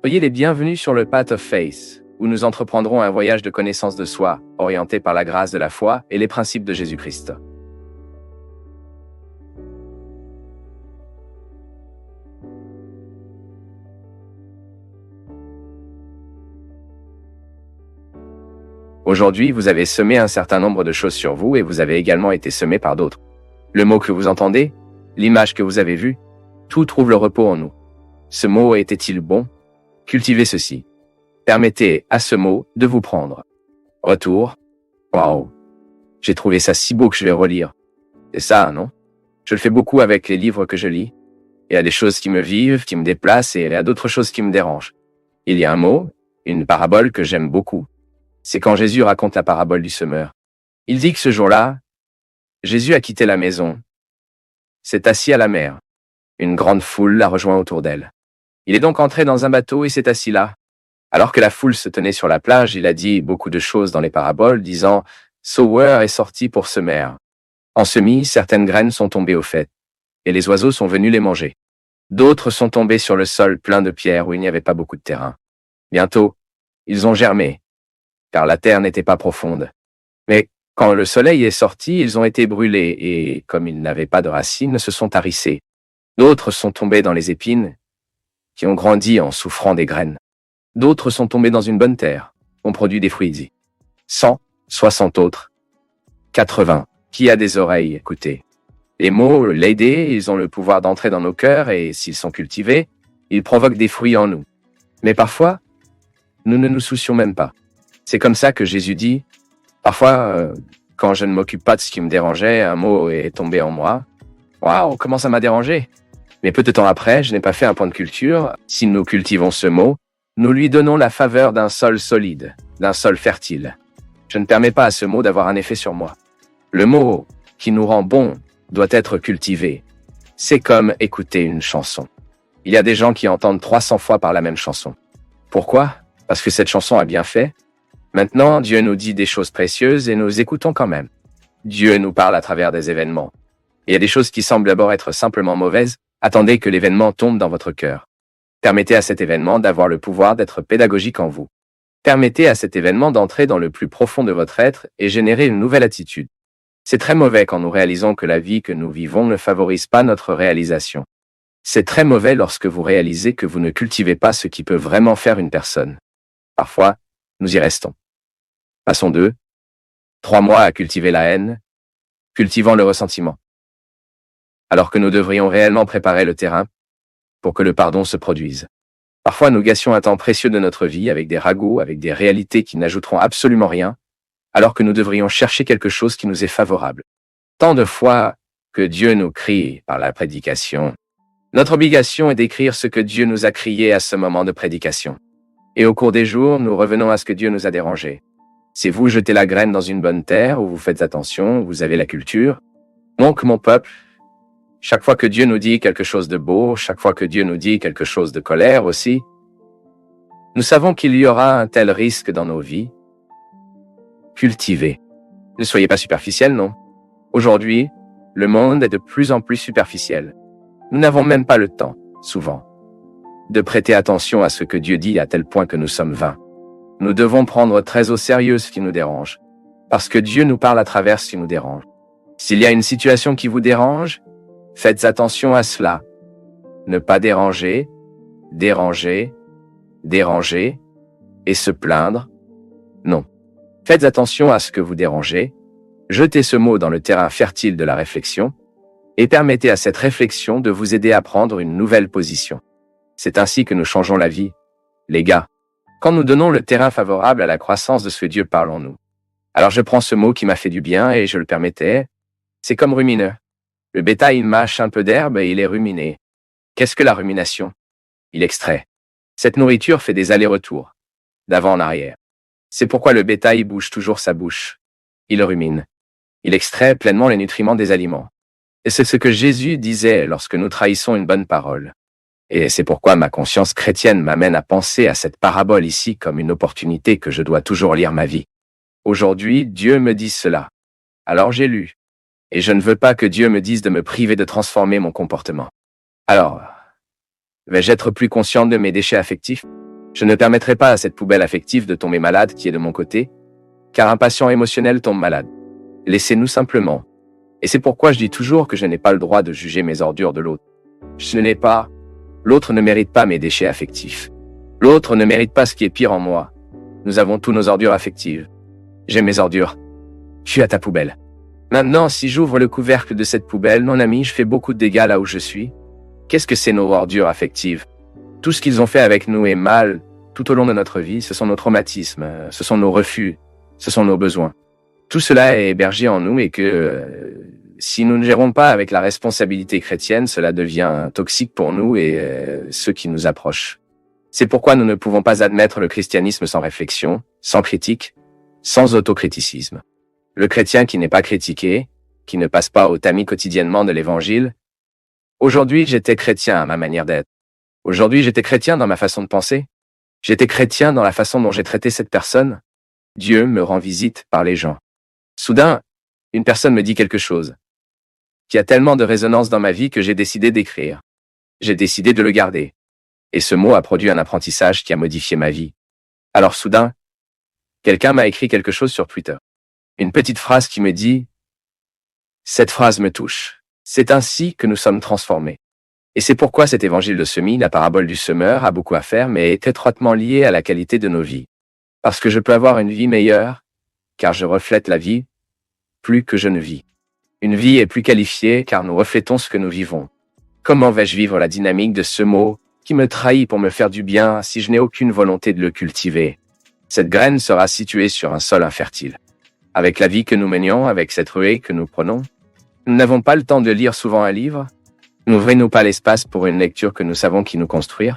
Soyez les bienvenus sur le Path of Faith, où nous entreprendrons un voyage de connaissance de soi, orienté par la grâce de la foi et les principes de Jésus-Christ. Aujourd'hui, vous avez semé un certain nombre de choses sur vous et vous avez également été semé par d'autres. Le mot que vous entendez, l'image que vous avez vue, tout trouve le repos en nous. Ce mot était-il bon? Cultivez ceci. Permettez à ce mot de vous prendre. Retour. Waouh. J'ai trouvé ça si beau que je vais relire. C'est ça, non? Je le fais beaucoup avec les livres que je lis. Il y a des choses qui me vivent, qui me déplacent et il y a d'autres choses qui me dérangent. Il y a un mot, une parabole que j'aime beaucoup. C'est quand Jésus raconte la parabole du semeur. Il dit que ce jour-là, Jésus a quitté la maison, s'est assis à la mer. Une grande foule l'a rejoint autour d'elle. Il est donc entré dans un bateau et s'est assis là. Alors que la foule se tenait sur la plage, il a dit beaucoup de choses dans les paraboles, disant « Sauveur est sorti pour semer. En semis, certaines graines sont tombées au fait, et les oiseaux sont venus les manger. D'autres sont tombés sur le sol plein de pierres où il n'y avait pas beaucoup de terrain. Bientôt, ils ont germé, car la terre n'était pas profonde. Mais quand le soleil est sorti, ils ont été brûlés, et comme ils n'avaient pas de racines, se sont tarissés. D'autres sont tombés dans les épines, qui ont grandi en souffrant des graines. D'autres sont tombés dans une bonne terre, ont produit des fruits. 100, 60 autres. 80. Qui a des oreilles, écoutez. Les mots, l'aider, ils ont le pouvoir d'entrer dans nos cœurs et s'ils sont cultivés, ils provoquent des fruits en nous. Mais parfois, nous ne nous soucions même pas. C'est comme ça que Jésus dit, parfois, quand je ne m'occupe pas de ce qui me dérangeait, un mot est tombé en moi. Waouh, comment ça m'a dérangé! Mais peu de temps après, je n'ai pas fait un point de culture. Si nous cultivons ce mot, nous lui donnons la faveur d'un sol solide, d'un sol fertile. Je ne permets pas à ce mot d'avoir un effet sur moi. Le mot qui nous rend bon doit être cultivé. C'est comme écouter une chanson. Il y a des gens qui entendent 300 fois par la même chanson. Pourquoi? Parce que cette chanson a bien fait. Maintenant, Dieu nous dit des choses précieuses et nous écoutons quand même. Dieu nous parle à travers des événements. Il y a des choses qui semblent d'abord être simplement mauvaises. Attendez que l'événement tombe dans votre cœur. Permettez à cet événement d'avoir le pouvoir d'être pédagogique en vous. Permettez à cet événement d'entrer dans le plus profond de votre être et générer une nouvelle attitude. C'est très mauvais quand nous réalisons que la vie que nous vivons ne favorise pas notre réalisation. C'est très mauvais lorsque vous réalisez que vous ne cultivez pas ce qui peut vraiment faire une personne. Parfois, nous y restons. Passons 2, 3 mois à cultiver la haine, cultivant le ressentiment. Alors que nous devrions réellement préparer le terrain pour que le pardon se produise. Parfois, nous gâchons un temps précieux de notre vie avec des ragots, avec des réalités qui n'ajouteront absolument rien, alors que nous devrions chercher quelque chose qui nous est favorable. Tant de fois que Dieu nous crie par la prédication. Notre obligation est d'écrire ce que Dieu nous a crié à ce moment de prédication. Et au cours des jours, nous revenons à ce que Dieu nous a dérangé. Si vous jetez la graine dans une bonne terre, où vous faites attention, vous avez la culture. Donc, mon peuple, chaque fois que Dieu nous dit quelque chose de beau, chaque fois que Dieu nous dit quelque chose de colère aussi, nous savons qu'il y aura un tel risque dans nos vies. Cultivez. Ne soyez pas superficiels, non. Aujourd'hui, le monde est de plus en plus superficiel. Nous n'avons même pas le temps, souvent, de prêter attention à ce que Dieu dit à tel point que nous sommes vains. Nous devons prendre très au sérieux ce qui nous dérange, parce que Dieu nous parle à travers ce qui nous dérange. S'il y a une situation qui vous dérange, faites attention à cela. Ne pas déranger, déranger, déranger, et se plaindre. Non. Faites attention à ce que vous dérangez. Jetez ce mot dans le terrain fertile de la réflexion et permettez à cette réflexion de vous aider à prendre une nouvelle position. C'est ainsi que nous changeons la vie. Les gars, quand nous donnons le terrain favorable à la croissance de ce Dieu parle en nous. Alors je prends ce mot qui m'a fait du bien et je le permettais. C'est comme rumineux. Le bétail mâche un peu d'herbe et il est ruminé. Qu'est-ce que la rumination? Il extrait. Cette nourriture fait des allers-retours, d'avant en arrière. C'est pourquoi le bétail bouge toujours sa bouche. Il rumine. Il extrait pleinement les nutriments des aliments. Et c'est ce que Jésus disait lorsque nous trahissons une bonne parole. Et c'est pourquoi ma conscience chrétienne m'amène à penser à cette parabole ici comme une opportunité que je dois toujours lire ma vie. Aujourd'hui, Dieu me dit cela. Alors j'ai lu. Et je ne veux pas que Dieu me dise de me priver de transformer mon comportement. Alors, vais-je être plus conscient de mes déchets affectifs? Je ne permettrai pas à cette poubelle affective de tomber malade qui est de mon côté, car un patient émotionnel tombe malade. Laissez-nous simplement. Et c'est pourquoi je dis toujours que je n'ai pas le droit de juger mes ordures de l'autre. Je n'ai pas. L'autre ne mérite pas mes déchets affectifs. L'autre ne mérite pas ce qui est pire en moi. Nous avons tous nos ordures affectives. J'ai mes ordures. Je suis à ta poubelle. Maintenant, si j'ouvre le couvercle de cette poubelle, mon ami, je fais beaucoup de dégâts là où je suis. Qu'est-ce que c'est nos ordures affectives? Tout ce qu'ils ont fait avec nous est mal tout au long de notre vie. Ce sont nos traumatismes, ce sont nos refus, ce sont nos besoins. Tout cela est hébergé en nous et que si nous ne gérons pas avec la responsabilité chrétienne, cela devient toxique pour nous et ceux qui nous approchent. C'est pourquoi nous ne pouvons pas admettre le christianisme sans réflexion, sans critique, sans autocriticisme. Le chrétien qui n'est pas critiqué, qui ne passe pas au tamis quotidiennement de l'évangile. Aujourd'hui, j'étais chrétien à ma manière d'être. Aujourd'hui, j'étais chrétien dans ma façon de penser. J'étais chrétien dans la façon dont j'ai traité cette personne. Dieu me rend visite par les gens. Soudain, une personne me dit quelque chose qui a tellement de résonance dans ma vie que j'ai décidé d'écrire. J'ai décidé de le garder. Et ce mot a produit un apprentissage qui a modifié ma vie. Alors soudain, quelqu'un m'a écrit quelque chose sur Twitter. Une petite phrase qui me dit « Cette phrase me touche. C'est ainsi que nous sommes transformés. » Et c'est pourquoi cet évangile de semis, la parabole du semeur, a beaucoup à faire, mais est étroitement lié à la qualité de nos vies. Parce que je peux avoir une vie meilleure, car je reflète la vie, plus que je ne vis. Une vie est plus qualifiée, car nous reflétons ce que nous vivons. Comment vais-je vivre la dynamique de ce mot qui me trahit pour me faire du bien si je n'ai aucune volonté de le cultiver? Cette graine sera située sur un sol infertile. Avec la vie que nous menions, avec cette ruée que nous prenons, nous n'avons pas le temps de lire souvent un livre. N'ouvrez-nous pas l'espace pour une lecture que nous savons qui nous construire?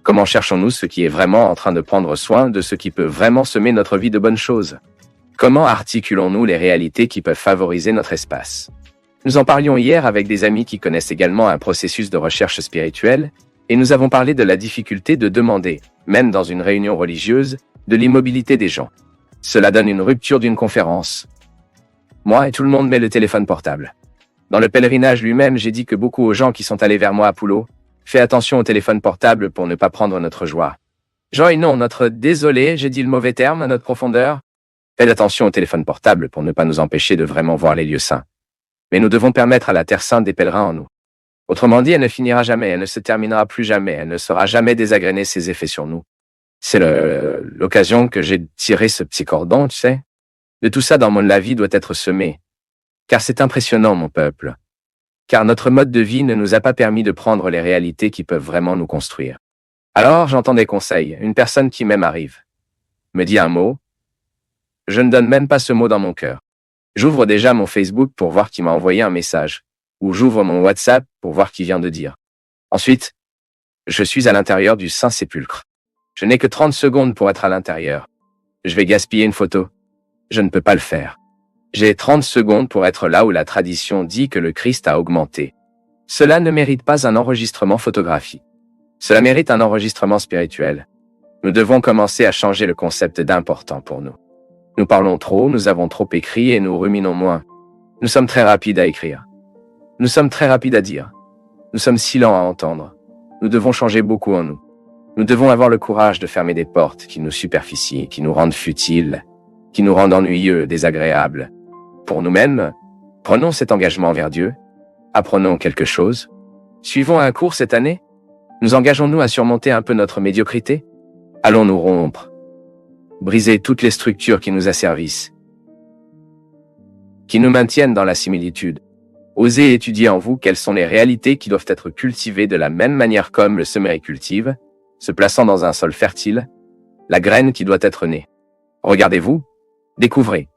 Comment cherchons-nous ce qui est vraiment en train de prendre soin de ce qui peut vraiment semer notre vie de bonnes choses? Comment articulons-nous les réalités qui peuvent favoriser notre espace? Nous en parlions hier avec des amis qui connaissent également un processus de recherche spirituelle, et nous avons parlé de la difficulté de demander, même dans une réunion religieuse, de l'immobilité des gens. Cela donne une rupture d'une conférence. Moi et tout le monde met le téléphone portable. Dans le pèlerinage lui-même, j'ai dit que beaucoup aux gens qui sont allés vers moi à Poulot, fais attention au téléphone portable pour ne pas prendre notre joie. Joy, non, notre désolé, j'ai dit le mauvais terme à notre profondeur. Faites attention au téléphone portable pour ne pas nous empêcher de vraiment voir les lieux saints. Mais nous devons permettre à la terre sainte des pèlerins en nous. Autrement dit, elle ne finira jamais, elle ne se terminera plus jamais, elle ne saura jamais désagréner ses effets sur nous. C'est l'occasion que j'ai tiré ce petit cordon, tu sais. De tout ça dans la vie doit être semé. Car c'est impressionnant, mon peuple. Car notre mode de vie ne nous a pas permis de prendre les réalités qui peuvent vraiment nous construire. Alors, j'entends des conseils. Une personne qui m'aime arrive. Me dit un mot. Je ne donne même pas ce mot dans mon cœur. J'ouvre déjà mon Facebook pour voir qui m'a envoyé un message. Ou j'ouvre mon WhatsApp pour voir qui vient de dire. Ensuite, je suis à l'intérieur du Saint-Sépulcre. Je n'ai que 30 secondes pour être à l'intérieur. Je vais gaspiller une photo. Je ne peux pas le faire. J'ai 30 secondes pour être là où la tradition dit que le Christ a augmenté. Cela ne mérite pas un enregistrement photographique. Cela mérite un enregistrement spirituel. Nous devons commencer à changer le concept d'important pour nous. Nous parlons trop, nous avons trop écrit et nous ruminons moins. Nous sommes très rapides à écrire. Nous sommes très rapides à dire. Nous sommes si lents à entendre. Nous devons changer beaucoup en nous. Nous devons avoir le courage de fermer des portes qui nous superficient, qui nous rendent futiles, qui nous rendent ennuyeux, désagréables. Pour nous-mêmes, prenons cet engagement envers Dieu. Apprenons quelque chose. Suivons un cours cette année. Nous engageons-nous à surmonter un peu notre médiocrité? Allons-nous rompre, briser toutes les structures qui nous asservissent, qui nous maintiennent dans la similitude. Osez étudier en vous quelles sont les réalités qui doivent être cultivées de la même manière comme le semeur cultive, se plaçant dans un sol fertile, la graine qui doit être née. Regardez-vous, découvrez.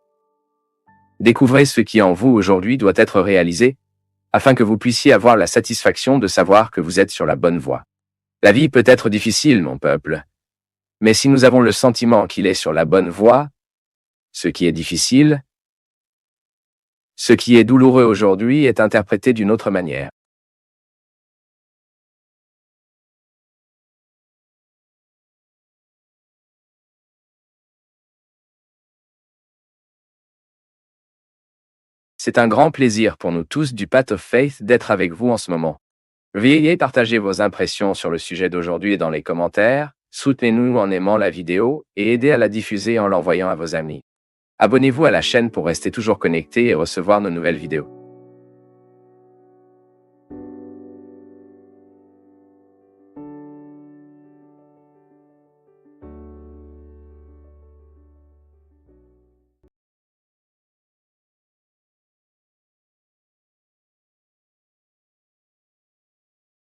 Découvrez ce qui en vous aujourd'hui doit être réalisé, afin que vous puissiez avoir la satisfaction de savoir que vous êtes sur la bonne voie. La vie peut être difficile, mon peuple, mais si nous avons le sentiment qu'il est sur la bonne voie, ce qui est difficile, ce qui est douloureux aujourd'hui est interprété d'une autre manière. C'est un grand plaisir pour nous tous du Path of Faith d'être avec vous en ce moment. Veuillez partager vos impressions sur le sujet d'aujourd'hui dans les commentaires, Soutenez-nous en aimant la vidéo et aidez à la diffuser en l'envoyant à vos amis. Abonnez-vous à la chaîne pour rester toujours connecté et recevoir nos nouvelles vidéos.